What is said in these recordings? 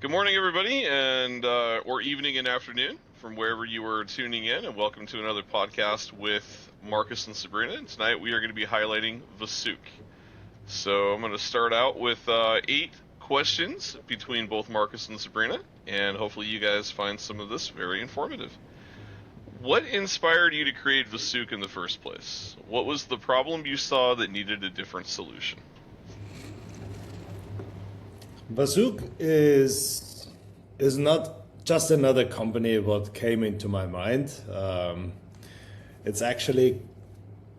Good morning, everybody, and or evening and afternoon from wherever you are tuning in, and welcome to another podcast with Markus and Sabrina. And tonight we are going to be highlighting vasouk. So I'm going to start out with 8 questions between both Markus and Sabrina, and hopefully you guys find some of this very informative. What inspired you to create vasouk in the first place? What was the problem you saw that needed a different solution? vasouk is not just another company what came into my mind. It's actually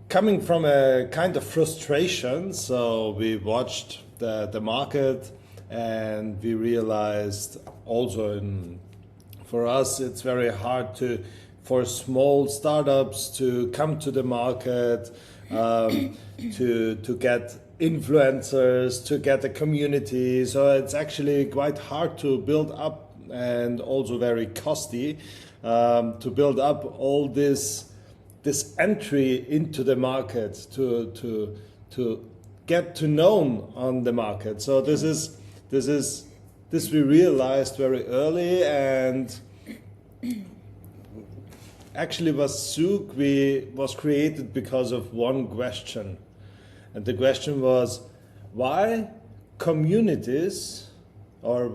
coming from a kind of frustration. So we watched the market and we realized also for us it's very hard for small startups to come to the market, to get influencers, to get a community. So it's actually quite hard to build up and also very costly to build up all this entry into the market to get to known on the market. So this we realized very early, and actually vasouk was created because of one question. And the question was, why communities are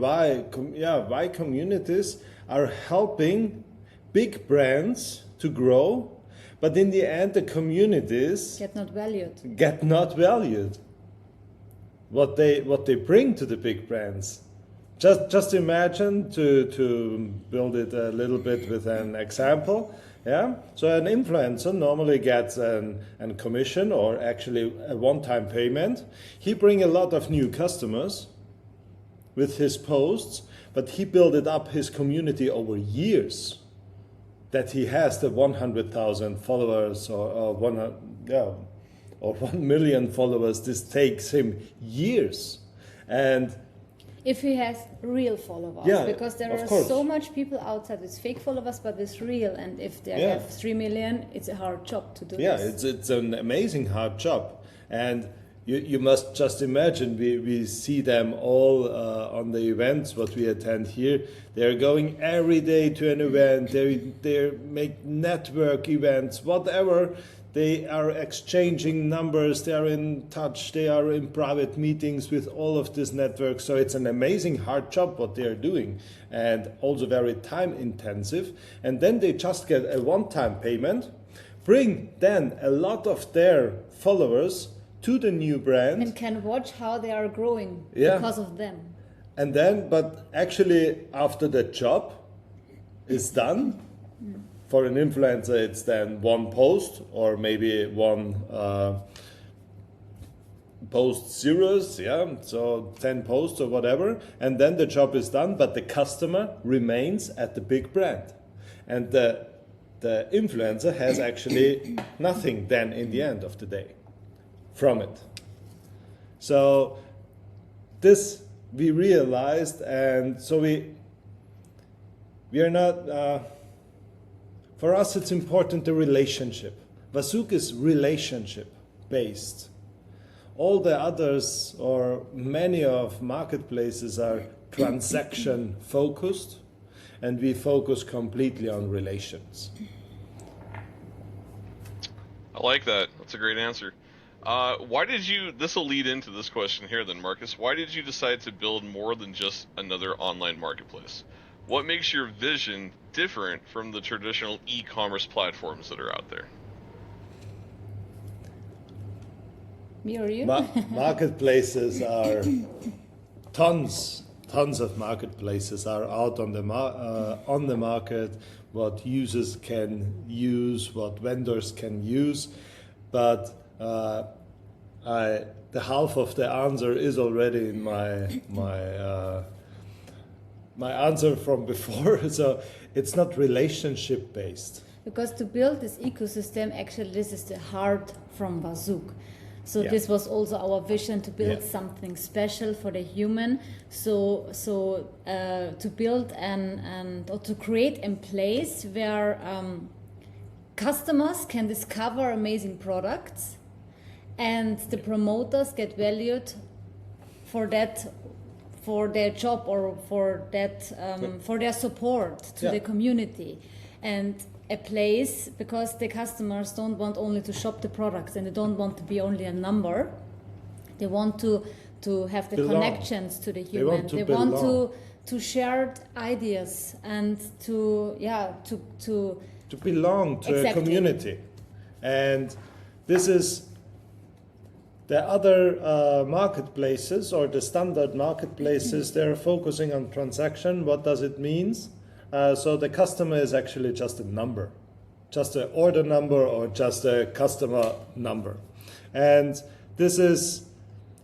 helping big brands to grow, but in the end the communities get not valued. What they bring to the big brands. Just imagine to build it a little bit with an example. Yeah, so an influencer normally gets a commission or actually a one-time payment. He brings a lot of new customers with his posts, but he built up his community over years. That he has the 100,000 followers or 1 million followers. This takes him years, and if he has real followers, because there are so much people outside with fake followers, but with real, and if they have 3 million, it's a hard job to do this. Yeah, it's an amazing hard job, and you must just imagine, we see them all on the events what we attend here. They're going every day to an event, they make network events, whatever. They are exchanging numbers, they are in touch, they are in private meetings with all of this network. So it's an amazing hard job what they are doing, and also very time intensive. And then they just get a one-time payment, bring then a lot of their followers to the new brand. And can watch how they are growing because of them. And then, but actually after the job is done, for an influencer, it's then one post or maybe one post zeros, so 10 posts or whatever, and then the job is done, but the customer remains at the big brand. And the influencer has actually nothing then in the end of the day from it. So this we realized, and so we are not... For us, it's important the relationship. vasouk is relationship based. All the others, or many of marketplaces, are transaction focused, and we focus completely on relations. I like that. That's a great answer. Why did you, this will lead into this question here then, Markus, why did you decide to build more than just another online marketplace? What makes your vision different from the traditional e-commerce platforms that are out there? Me or you? Marketplaces are tons of marketplaces are out on the market. What users can use, what vendors can use, but the half of the answer is already in my answer from before. So it's not relationship based. Because to build this ecosystem, actually this is the heart from vasouk. So this was also our vision, to build something special for the human. So to build or to create a place where customers can discover amazing products, and the promoters get valued for that for their job or for that for their support to the community, and a place because the customers don't want only to shop the products and they don't want to be only a number. They want to have the connections to the human. They want to share ideas and to belong to a community. And this is the other marketplaces or the standard marketplaces. They're focusing on transaction. What does it mean? So the customer is actually just a number, just an order number or just a customer number. And this is,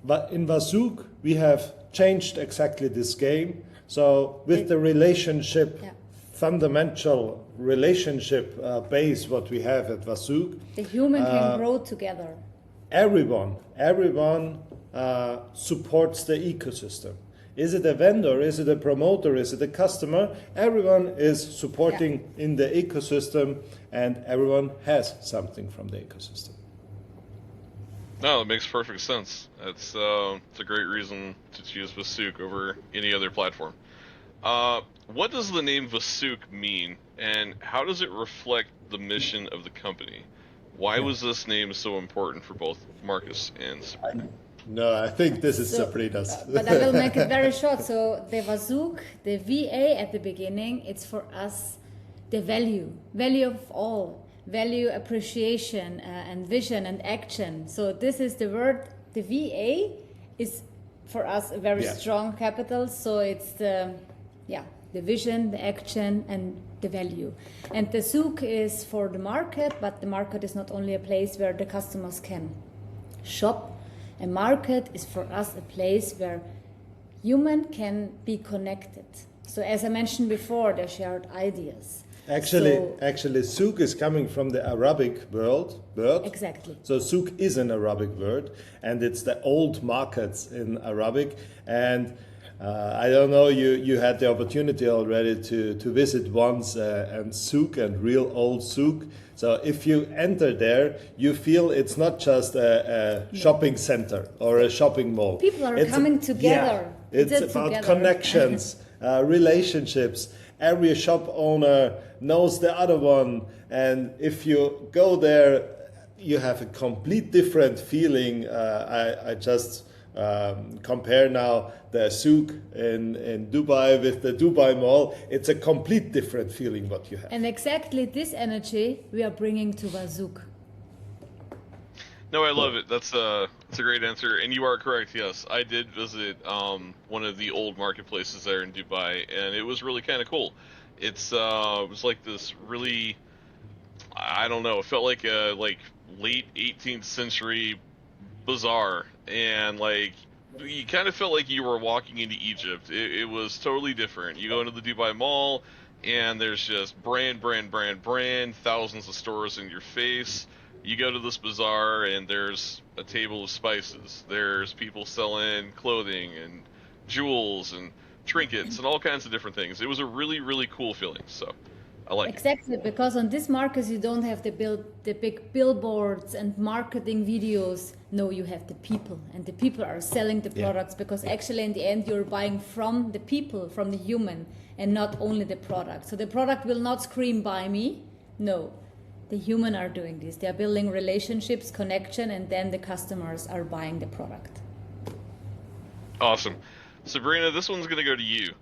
but in vasouk we have changed exactly this game. So with the relationship, fundamental relationship base what we have at vasouk, the human can grow together. Everyone supports the ecosystem. Is it a vendor? Is it a promoter? Is it a customer? Everyone is supporting in the ecosystem, and everyone has something from the ecosystem. No, it makes perfect sense. It's a great reason to choose vasouk over any other platform. What does the name vasouk mean, and how does it reflect the mission of the company? Why was this name so important for both Markus and Sabrina? No, I think this is Sabrina's. But I will make it very short. So the vasouk, the VA at the beginning, it's for us the value of all, value, appreciation, and vision and action. So this is the word. The VA is for us a very strong capital. So it's the vision, the action, and the value. And the souk is for the market, but the market is not only a place where the customers can shop. A market is for us a place where human can be connected. So as I mentioned before, they shared ideas. Actually, souk is coming from the Arabic word. Exactly. So souk is an Arabic word, and it's the old markets in Arabic. And I don't know, you had the opportunity already to visit once and souk and real old souk. So if you enter there, you feel it's not just a shopping center or a shopping mall. People are coming together. Yeah, it's about connections, relationships. Every shop owner knows the other one. And if you go there, you have a complete different feeling. I just compare now the souk in Dubai with the Dubai Mall. It's a complete different feeling what you have. And exactly this energy we are bringing to vasouk. No, I love it. That's a great answer, and you are correct. Yes, I did visit one of the old marketplaces there in Dubai, and it was really kind of cool. It was like this really, I don't know, it felt like a late 18th century bazaar, and you kind of felt like you were walking into Egypt. It was totally different. You go into the Dubai Mall, and there's just brand, thousands of stores in your face. You go to this bazaar, and there's a table of spices. There's people selling clothing and jewels and trinkets and all kinds of different things. It was a really, really cool feeling. So I like it. Exactly, because on this market you don't have the big billboards and marketing videos. No, you have the people, and the people are selling the products because actually in the end you're buying from the people, from the human, and not only the product. So the product will not scream buy me. No, the human are doing this. They are building relationships, connection, and then the customers are buying the product. Awesome. Sabrina, this one's going to go to you.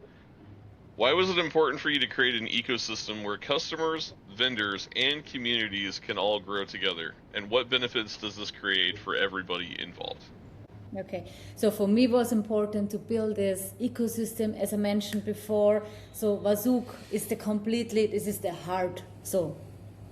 Why was it important for you to create an ecosystem where customers, vendors, and communities can all grow together? And what benefits does this create for everybody involved? Okay, so for me it was important to build this ecosystem, as I mentioned before. So vasouk is this is the heart. So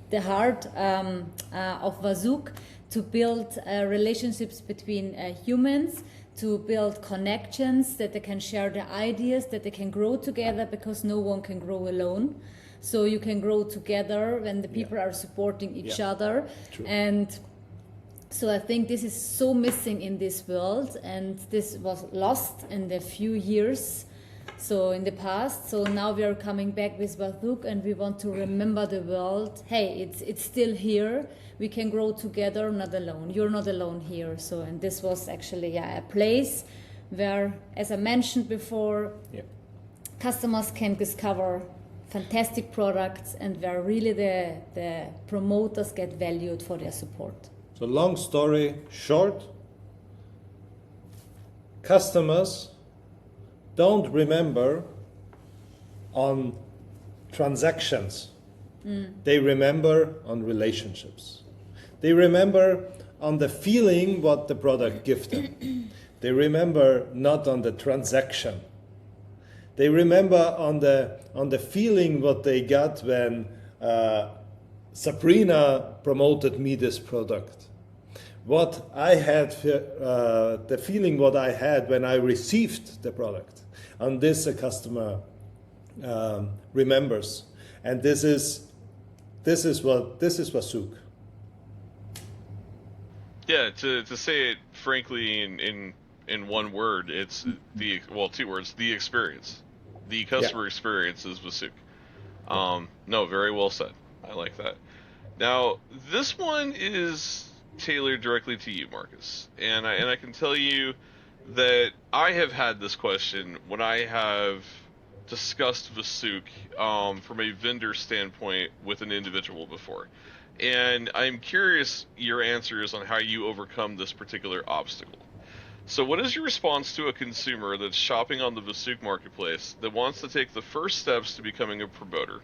the heart of vasouk, to build relationships between humans, to build connections, that they can share their ideas, that they can grow together, because no one can grow alone. So you can grow together when the people are supporting each other. True. And so I think this is so missing in this world, and this was lost in the few years, so in the past. So now we are coming back with vasouk, and we want to remember the world. Hey, it's still here. We can grow together, not alone. You're not alone here. So, and this was actually a place where, as I mentioned before, Yeah. customers can discover fantastic products and where really the promoters get valued for their support. So long story short, customers don't remember on transactions. They remember on relationships. They remember on the feeling what the product gives them. They remember not on the transaction. They remember on the feeling what they got when Sabrina promoted me this product. What I had, the feeling what I had when I received the product. And this a customer remembers. And this is vasouk. Yeah, to say it frankly in one word, it's two words, the experience. The customer experience is vasouk. No, very well said. I like that. Now, this one is tailored directly to you, Markus. And I can tell you that I have had this question when I have discussed vasouk from a vendor standpoint with an individual before. And I'm curious your answers on how you overcome this particular obstacle. So what is your response to a consumer that's shopping on the vasouk marketplace that wants to take the first steps to becoming a promoter,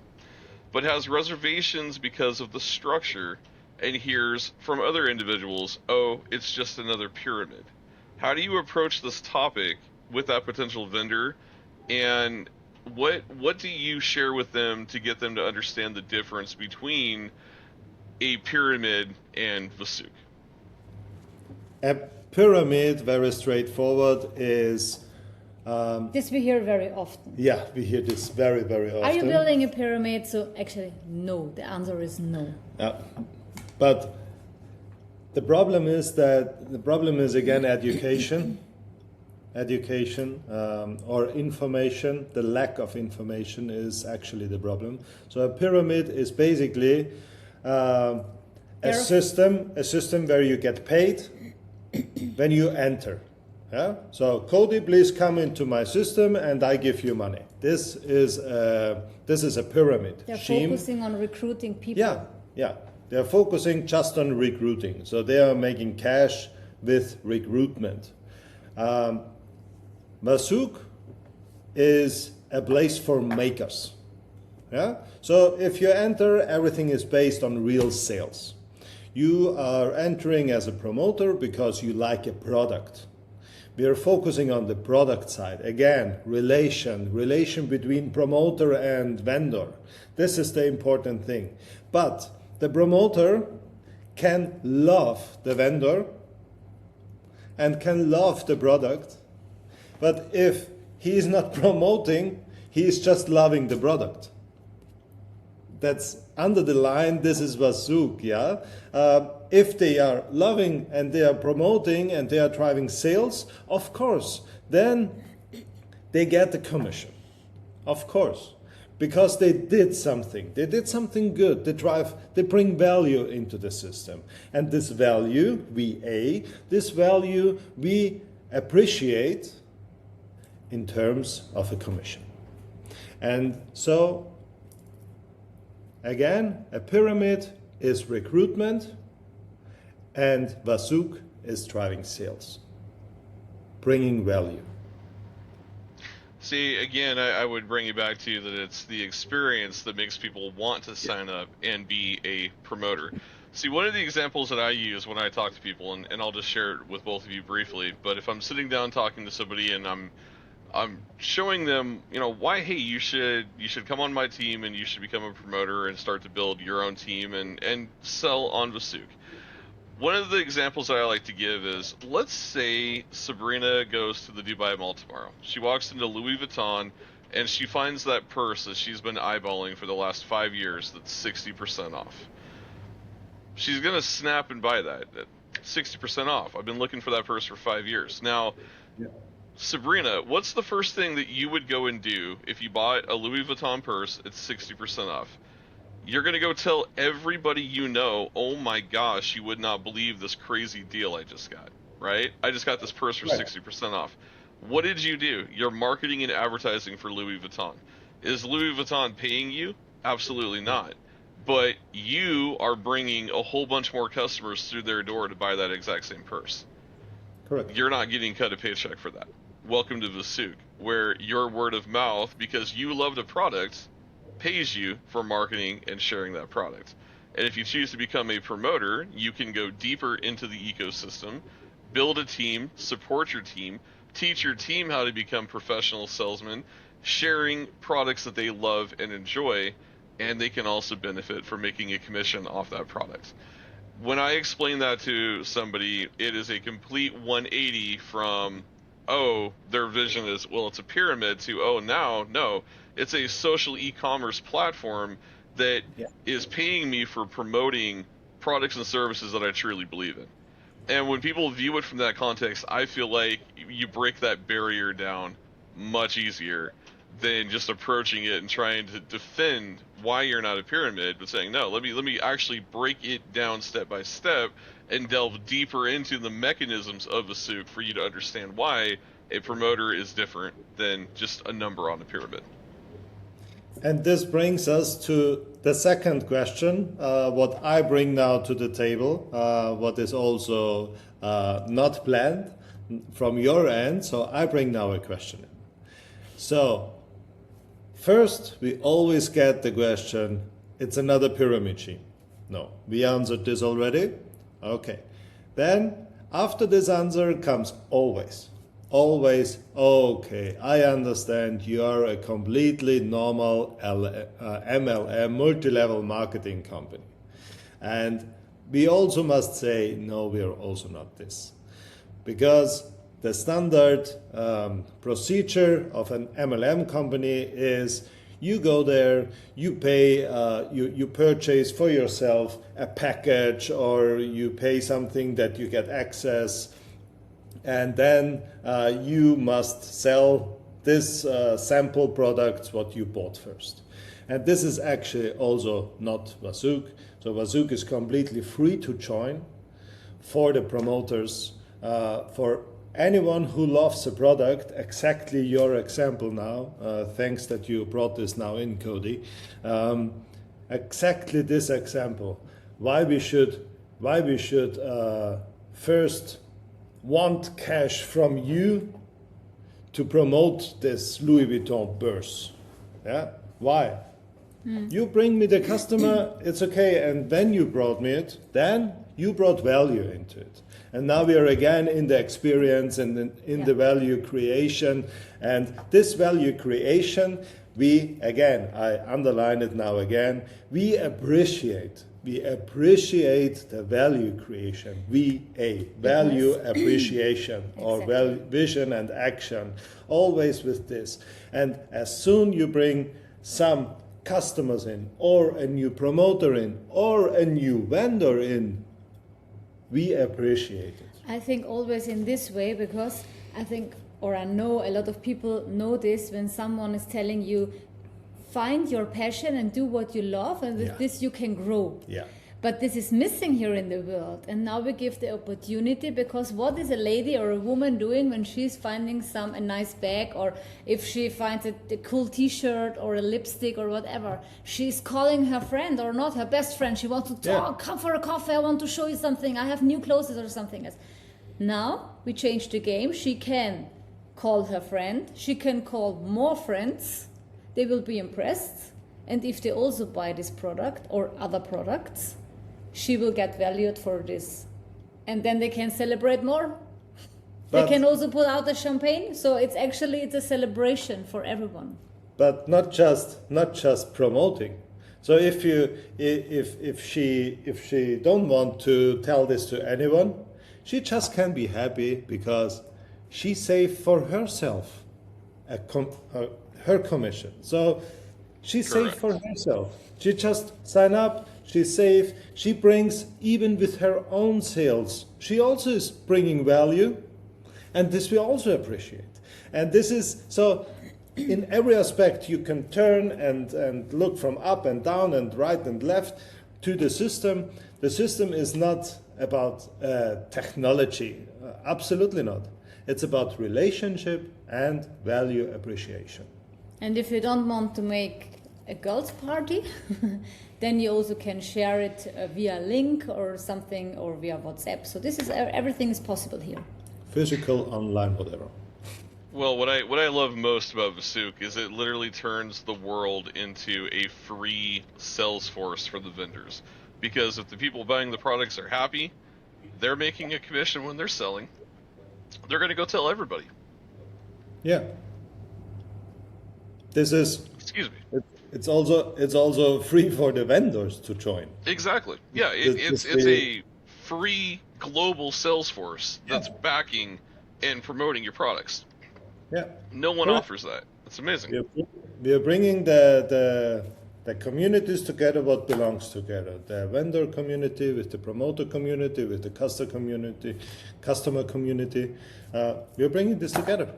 but has reservations because of the structure and hears from other individuals, oh, it's just another pyramid? How do you approach this topic with that potential vendor, and what do you share with them to get them to understand the difference between a pyramid and vasouk? A pyramid, very straightforward, is... This we hear very often. Yeah, we hear this very, very often. Are you building a pyramid? So actually, no. The answer is no. Yeah. But the problem is again education, or information. The lack of information is actually the problem. So a pyramid is basically a system where you get paid when you enter. Yeah. So Cody, please come into my system and I give you money. This is a pyramid. They're scheme. Focusing on recruiting people. Yeah, yeah. They're focusing just on recruiting. So they are making cash with recruitment. vasouk is a place for makers. Yeah. So if you enter, everything is based on real sales. You are entering as a promoter because you like a product. We are focusing on the product side. Again, relation between promoter and vendor. This is the important thing. But the promoter can love the vendor and can love the product. But if he is not promoting, he is just loving the product. That's under the line, this is vasouk, yeah? If they are loving and they are promoting and they are driving sales, of course, then they get the commission. Of course. Because they did something. They did something good. They bring value into the system. And this value, we appreciate in terms of a commission. And so, again, a pyramid is recruitment and vasouk is driving sales, bringing value. See, again, I would bring you back to that it's the experience that makes people want to sign up and be a promoter. See, one of the examples that I use when I talk to people, and I'll just share it with both of you briefly, but if I'm sitting down talking to somebody and I'm showing them, why, hey, you should come on my team and you should become a promoter and start to build your own team and sell on vasouk. One of the examples that I like to give is, let's say Sabrina goes to the Dubai Mall tomorrow. She walks into Louis Vuitton and she finds that purse that she's been eyeballing for the last 5 years that's 60% off. She's going to snap and buy that at 60% off. I've been looking for that purse for 5 years. Now, yeah. Sabrina, what's the first thing that you would go and do if you bought a Louis Vuitton purse at 60% off? You're going to go tell everybody you know, oh my gosh, you would not believe this crazy deal I just got, right? I just got this purse for 60% off. What did you do? You're marketing and advertising for Louis Vuitton. Is Louis Vuitton paying you? Absolutely not. But you are bringing a whole bunch more customers through their door to buy that exact same purse. Correct. You're not getting cut a paycheck for that. Welcome to vasouk, where your word of mouth, because you love the product, pays you for marketing and sharing that product. And if you choose to become a promoter, you can go deeper into the ecosystem, build a team, support your team, teach your team how to become professional salesmen, sharing products that they love and enjoy, and they can also benefit from making a commission off that product. When I explain that to somebody, it is a complete 180 from, oh, their vision is, well, it's a pyramid, to, oh, now, no, it's a social e-commerce platform that is paying me for promoting products and services that I truly believe in. And when people view it from that context, I feel like you break that barrier down much easier than just approaching it and trying to defend why you're not a pyramid, but saying, no, let me actually break it down step by step and delve deeper into the mechanisms of vasouk for you to understand why a promoter is different than just a number on a pyramid. And this brings us to the second question, what I bring now to the table, what is also not planned from your end. So I bring now a question in. So first, we always get the question, it's another pyramid scheme. No, we answered this already. Okay. Then after this answer comes always, okay, I understand you are a completely normal MLM, multi-level marketing company. And we also must say, no, we are also not this. Because the standard procedure of an MLM company is you go there, you pay, you purchase for yourself a package, or you pay something that you get access, and then you must sell this sample products what you bought first. And this is actually also not vasouk. So vasouk is completely free to join for the promoters, for anyone who loves a product, exactly your example now, thanks that you brought this now in, Cody, exactly this example, why we should first want cash from you to promote this Louis Vuitton purse. Yeah, why? You bring me the customer, it's okay, and then you brought me it, then you brought value into it. And now we are again in the experience and in the value creation. And this value creation, we, again, I underline it now again, we appreciate the value creation, value appreciation, or vision and action, always with this. And as soon you bring some customers in, or a new promoter in, or a new vendor in, we appreciate it. I think always in this way, because I think, or I know a lot of people know this, when someone is telling you, find your passion and do what you love, and with this you can grow. Yeah. But this is missing here in the world, and now we give the opportunity, because what is a lady or a woman doing when she's finding a nice bag, or if she finds a cool t-shirt or a lipstick or whatever, she's calling her friend, or not, her best friend. She wants to talk, come for a coffee, I want to show you something, I have new clothes or something else. Now we change the game. She can call her friend, she can call more friends, they will be impressed, and if they also buy this product or other products, she will get valued for this, and then they can celebrate more. But they can also pull out the champagne, so it's a celebration for everyone. But not just promoting. So if she don't want to tell this to anyone, she just can be happy because she saved for herself her commission. So she saved for herself. She just sign up. She's safe. She brings, even with her own sales, she also is bringing value, and this we also appreciate. And this is, so in every aspect you can turn and look from up and down and right and left to the system. The system is not about technology, absolutely not. It's about relationship and value appreciation. And if you don't want to make a girls' party, then you also can share it via link or something, or via WhatsApp. So this is everything is possible here. Physical, online, whatever. Well, what I love most about vasouk is it literally turns the world into a free sales force for the vendors. Because if the people buying the products are happy, they're making a commission when they're selling. They're going to go tell everybody. Yeah. This is. Excuse me. It's also free for the vendors to join. Exactly. Yeah, it's a free global sales force that's backing and promoting your products. Yeah. No one offers that. It's amazing. We are bringing the communities together, what belongs together. The vendor community with the promoter community, with the customer community. We are bringing this together.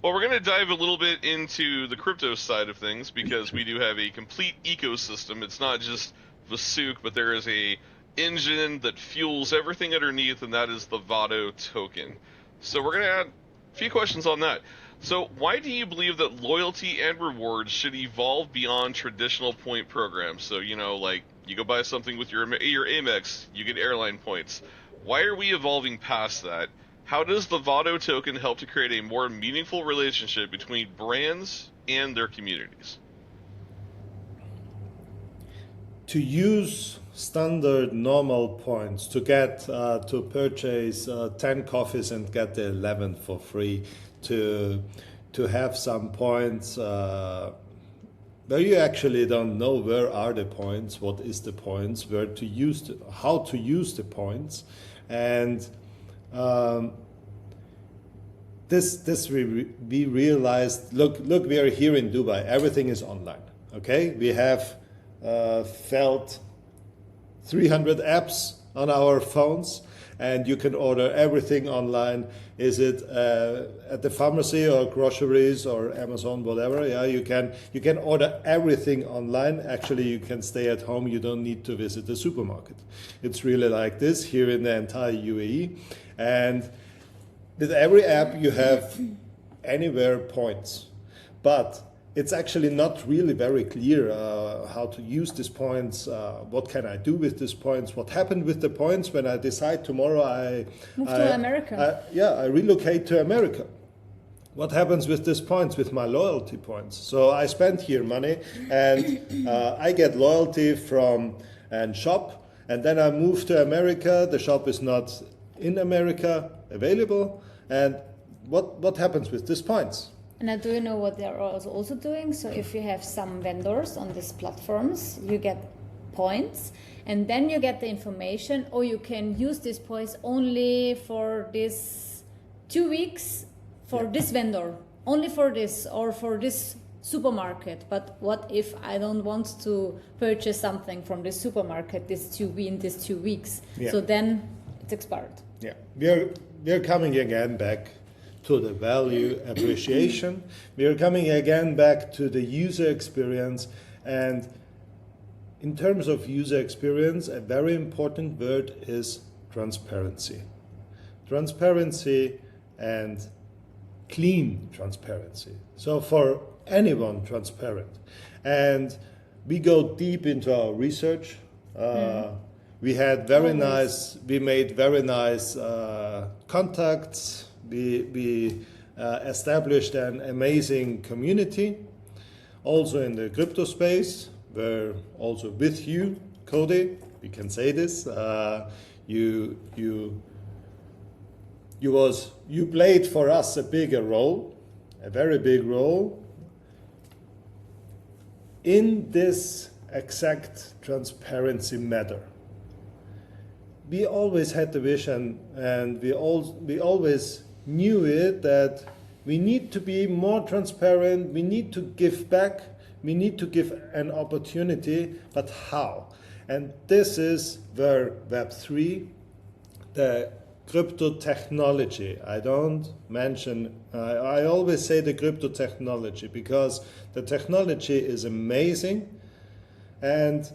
Well, we're going to dive a little bit into the crypto side of things because we do have a complete ecosystem. It's not just vasouk, but there is a engine that fuels everything underneath, and that is the VATO token. So we're going to add a few questions on that. So why do you believe that loyalty and rewards should evolve beyond traditional point programs? So, you know, like you go buy something with your Amex, you get airline points. Why are we evolving past that? How does the VATO token help to create a more meaningful relationship between brands and their communities? To use standard normal points to get to purchase 10 coffees and get the 11th for free, to have some points where you actually don't know where are the points, what is the points, where to use how to use the points, and this we realized. Look, we are here in Dubai. Everything is online. Okay, we have felt 300 apps on our phones, and you can order everything online. Is it at the pharmacy or groceries or Amazon, whatever? Yeah, you can order everything online. Actually, you can stay at home. You don't need to visit the supermarket. It's really like this here in the entire UAE, and with every app you have anywhere points, but it's actually not really very clear how to use these points. What can I do with these points? What happened with the points when I decide tomorrow I move to America? I relocate to America. What happens with these points, with my loyalty points? So I spend here money, and I get loyalty from and shop, and then I move to America. The shop is not in America available, and what happens with these points? And do you know what they're also doing? So if you have some vendors on these platforms, you get points, and then you get the information, or you can use these points only for this 2 weeks for this vendor, only for this, or for this supermarket. But what if I don't want to purchase something from this supermarket in these 2 weeks? Yeah. So then it's expired. Yeah, we are coming again back to the value appreciation. We are coming again back to the user experience, and in terms of user experience, a very important word is transparency. Transparency and clean transparency. So for anyone, transparent. And we go deep into our research. We had we made very nice contacts. We established an amazing community, also in the crypto space, where also with you, Cody, we can say this. You played for us a bigger role, a very big role in this exact transparency matter. We always had the vision, and we always knew it, that we need to be more transparent, we need to give back, we need to give an opportunity, but how? And this is where Web3, the crypto technology, I don't mention, I always say the crypto technology, because the technology is amazing, and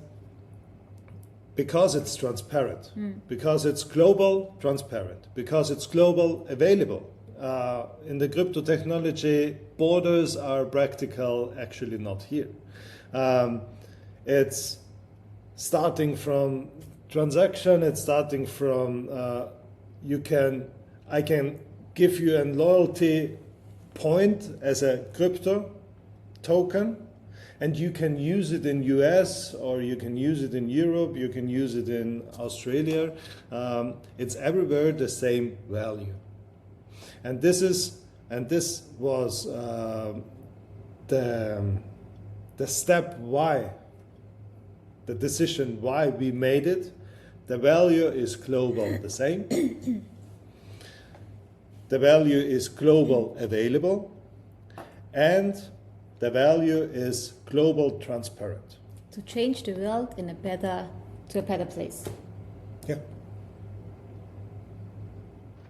because it's transparent, because it's global transparent, because it's global available. In the crypto technology, borders are practical, actually not here. It's starting from transaction, it's starting from I can give you a loyalty point as a crypto token, and you can use it in US, or you can use it in Europe, you can use it in Australia. It's everywhere the same value. And this was the step why, the decision why we made it. The value is global the same. The value is global available, and the value is global transparent. To change the world to a better place. Yeah.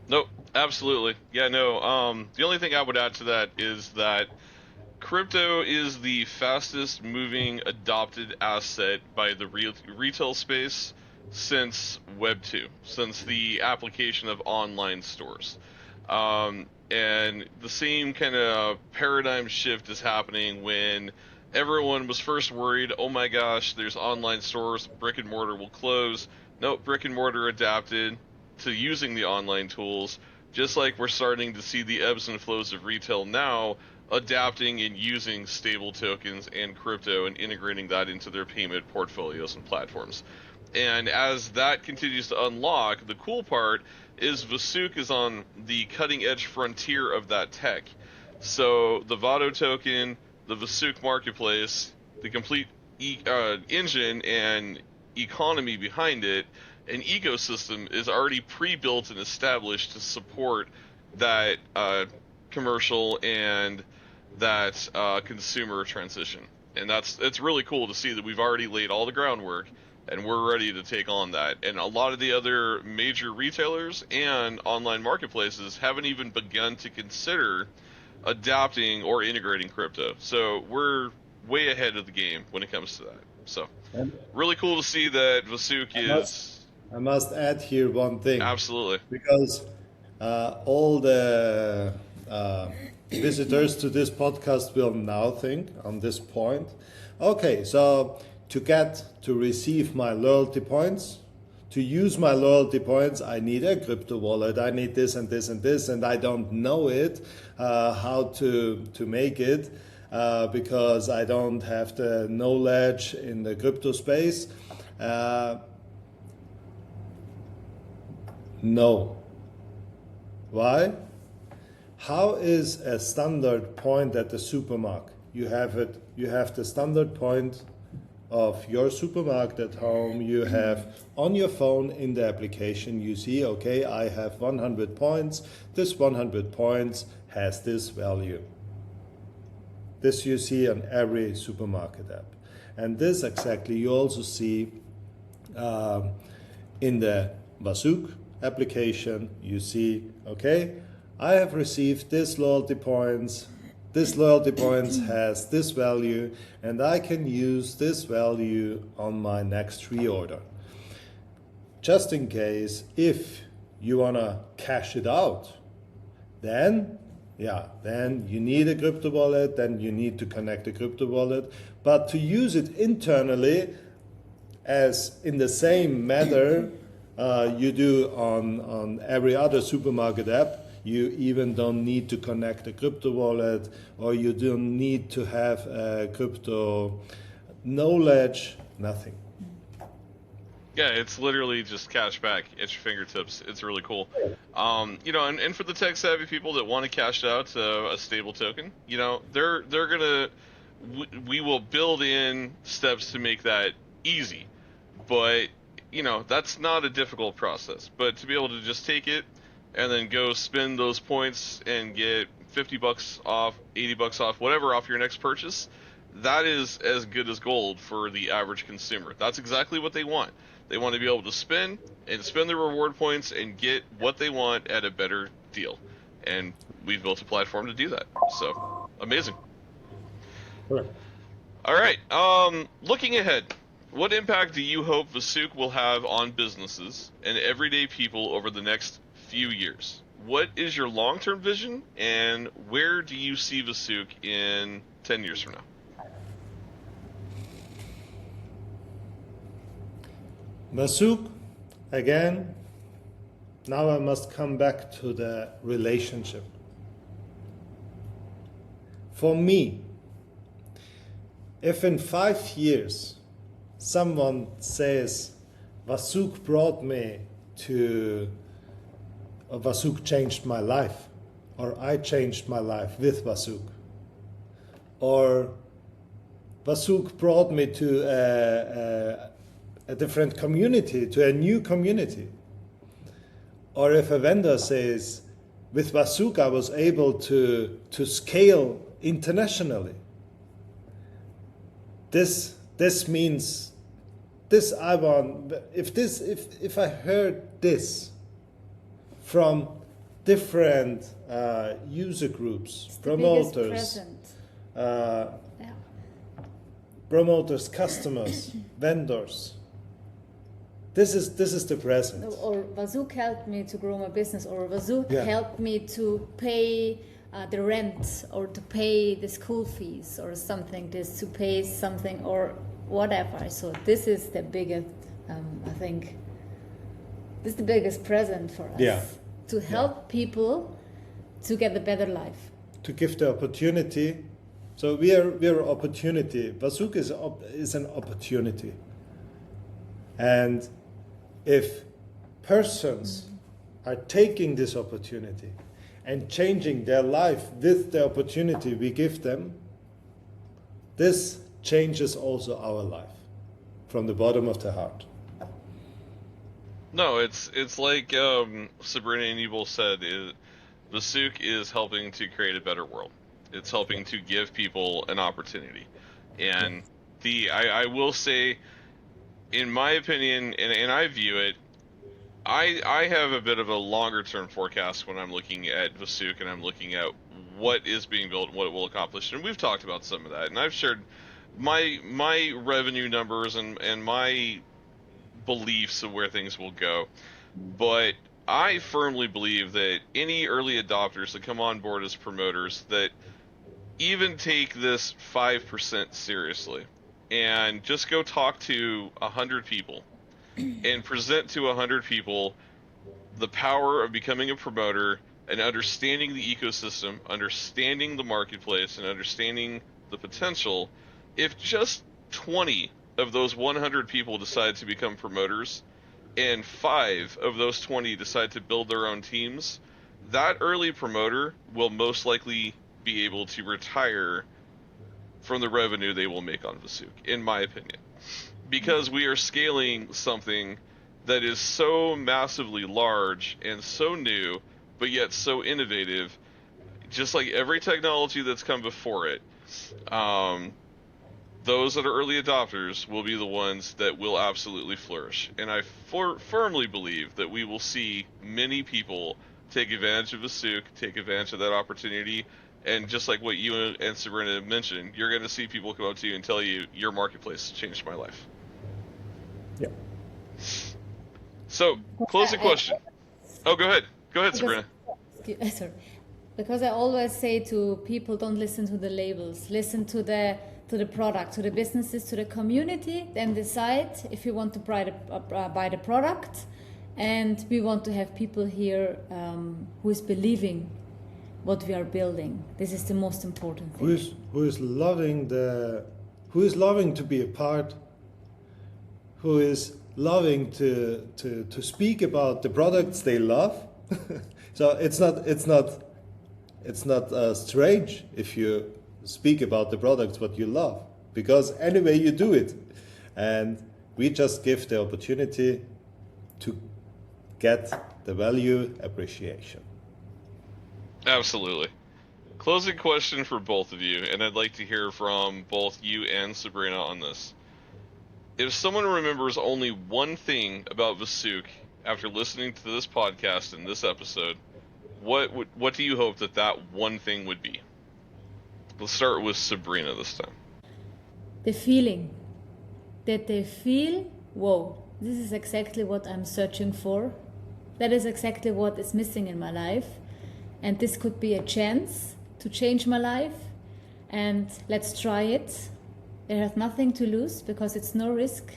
No, absolutely. Yeah, no. The only thing I would add to that is that crypto is the fastest moving adopted asset by the retail space since Web 2, since the application of online stores. And the same kind of paradigm shift is happening when everyone was first worried, oh my gosh, there's online stores, brick and mortar will close. Nope, brick and mortar adapted to using the online tools, just like we're starting to see the ebbs and flows of retail now, adapting and using stable tokens and crypto and integrating that into their payment portfolios and platforms. And as that continues to unlock, the cool part is vasouk is on the cutting edge frontier of that tech. So the VATO token, the vasouk marketplace, the complete engine and economy behind it, an ecosystem is already pre-built and established to support that commercial and that consumer transition. And it's really cool to see that we've already laid all the groundwork and we're ready to take on that. And a lot of the other major retailers and online marketplaces haven't even begun to consider adapting or integrating crypto. So we're way ahead of the game when it comes to that. So really cool to see that vasouk is... I must add here one thing. Absolutely. Because all the visitors to this podcast will now think on this point, okay, so to receive my loyalty points, to use my loyalty points, I need a crypto wallet, I need this and this and this, and I don't know it, how to make it, because I don't have the knowledge in the crypto space. No. Why? How is a standard point at the supermarket? You have the standard point of your supermarket at home. You have on your phone in the application, you see, okay, I have 100 points. This 100 points has this value. This you see on every supermarket app. And this exactly you also see in the vasouk application. You see, okay, I have received this loyalty points. This loyalty points has this value, and I can use this value on my next reorder. Just in case, if you want to cash it out, then you need a crypto wallet, then you need to connect a crypto wallet. But to use it internally, as in the same manner you do on every other supermarket app, you even don't need to connect a crypto wallet, or you don't need to have a crypto knowledge, nothing. Yeah, it's literally just cash back at your fingertips. It's really cool. And for the tech savvy people that want to cash out a stable token, they're gonna, we will build in steps to make that easy. But, that's not a difficult process. But to be able to just take it and then go spend those points and get $50 off, $80 off, whatever off your next purchase, that is as good as gold for the average consumer. That's exactly what they want. They want to be able to spend the reward points and get what they want at a better deal. And we've built a platform to do that. So, amazing. Correct. All right. Looking ahead, What impact do you hope vasouk will have on businesses and everyday people over the next few years? What is your long-term vision, and where do you see vasouk in 10 years from now? vasouk, again, now I must come back to the relationship. For me, if in 5 years someone says vasouk brought me to, or vasouk changed my life, or I changed my life with vasouk, or vasouk brought me to a different community, to a new community, or if a vendor says with vasouk I was able to scale internationally, this means this I want. If I heard this from different user groups, It's the promoters, biggest present. uh, Yeah. promoters, customers, vendors. This is the present. Or vasouk helped me to grow my business, or vasouk Yeah. helped me to pay the rent, or to pay the school fees, or something, this to pay something, or whatever. So this is the biggest, I think, this is the biggest present for us. Yeah. To help people to get a better life. To give the opportunity. So we are opportunity. vasouk is an opportunity. And if persons are taking this opportunity and changing their life with the opportunity we give them, this changes also our life from the bottom of the heart. No, it's like Sabrina and you both said, vasouk is helping to create a better world. It's helping to give people an opportunity. And I will say, in my opinion, and I view it, I have a bit of a longer term forecast when I'm looking at vasouk and I'm looking at what is being built and what it will accomplish. And we've talked about some of that, and I've shared my revenue numbers and my beliefs of where things will go. But I firmly believe that any early adopters that come on board as promoters that even take this 5% seriously and just go talk to 100 people and present to 100 people the power of becoming a promoter and understanding the ecosystem, understanding the marketplace, and understanding the potential. If just 20 of those 100 people decide to become promoters and 5 of those 20 decide to build their own teams, that early promoter will most likely be able to retire from the revenue they will make on vasouk, in my opinion. Because we are scaling something that is so massively large and so new, but yet so innovative, just like every technology that's come before it. Those that are early adopters will be the ones that will absolutely flourish. And I firmly believe that we will see many people take advantage of vasouk, take advantage of that opportunity. And just like what you and Sabrina mentioned, you're going to see people come up to you and tell you, your marketplace changed my life. Yeah. So, closing question. Oh, go ahead. Go ahead, Sabrina. Sorry. Because I always say to people, don't listen to the labels. Listen to the product, to the businesses, to the community. Then decide if you want to buy the product. And we want to have people here who is believing what we are building. This is the most important thing. Who is loving to be a part, who is loving to speak about the products they love. So it's not strange if you speak about the products what you love, because anyway you do it, and we just give the opportunity to get the value appreciation. Absolutely. Closing question for both of you, and I'd like to hear from both you and Sabrina on this. If someone remembers only one thing about vasouk after listening to this podcast and this episode, what do you hope that one thing would be? Let's start with Sabrina this time. The feeling. that they feel, whoa, this is exactly what I'm searching for. That is exactly what is missing in my life. And this could be a chance to change my life. And let's try it. They have nothing to lose because it's no risk.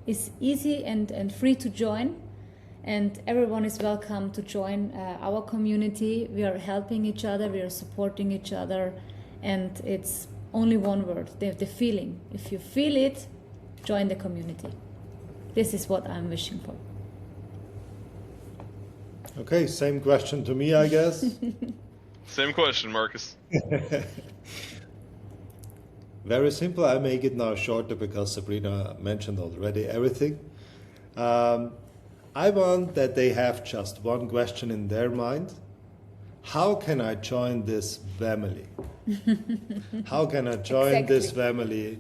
It's easy and free to join. And everyone is welcome to join our community. We are helping each other, we are supporting each other. And it's only one word, the feeling. If you feel it, join the community. This is what I'm wishing for. Okay, same question to me, I guess. Same question, Markus. Very simple. I make it now shorter because Sabrina mentioned already everything. I want that they have just one question in their mind. How can I join this family? How can I join this family?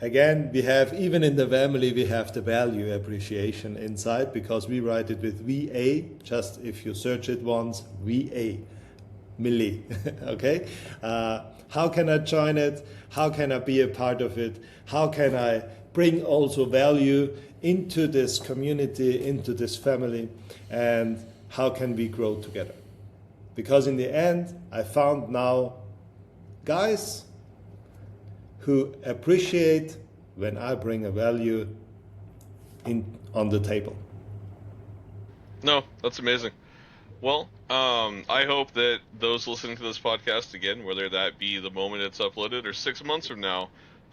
Again, we have, even in the family, we have the value appreciation inside because we write it with VA, just if you search it once, vaMILY, okay? How can I join it? How can I be a part of it? How can I bring also value into this community, into this family? And how can we grow together? Because in the end, I found now guys who appreciate when I bring a value on the table. No, that's amazing. Well, I hope that those listening to this podcast, again, whether that be the moment it's uploaded or 6 months from now,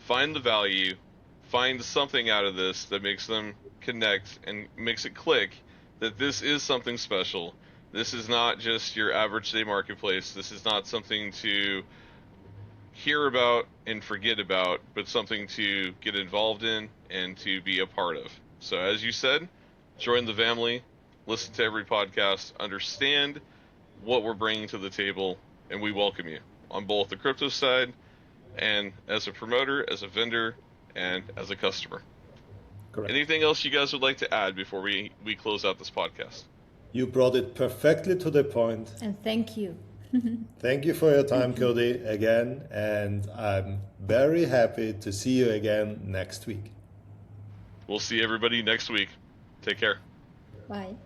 find the value, find something out of this that makes them connect and makes it click that this is something special. This is not just your average day marketplace. This is not something to hear about and forget about, but something to get involved in and to be a part of. So as you said, join the family, listen to every podcast, understand what we're bringing to the table, and we welcome you on both the crypto side and as a promoter, as a vendor, and as a customer. Correct. Anything else you guys would like to add before we close out this podcast? You brought it perfectly to the point. And thank you. Thank you for your time, Cody, again. And I'm very happy to see you again next week. We'll see everybody next week. Take care. Bye.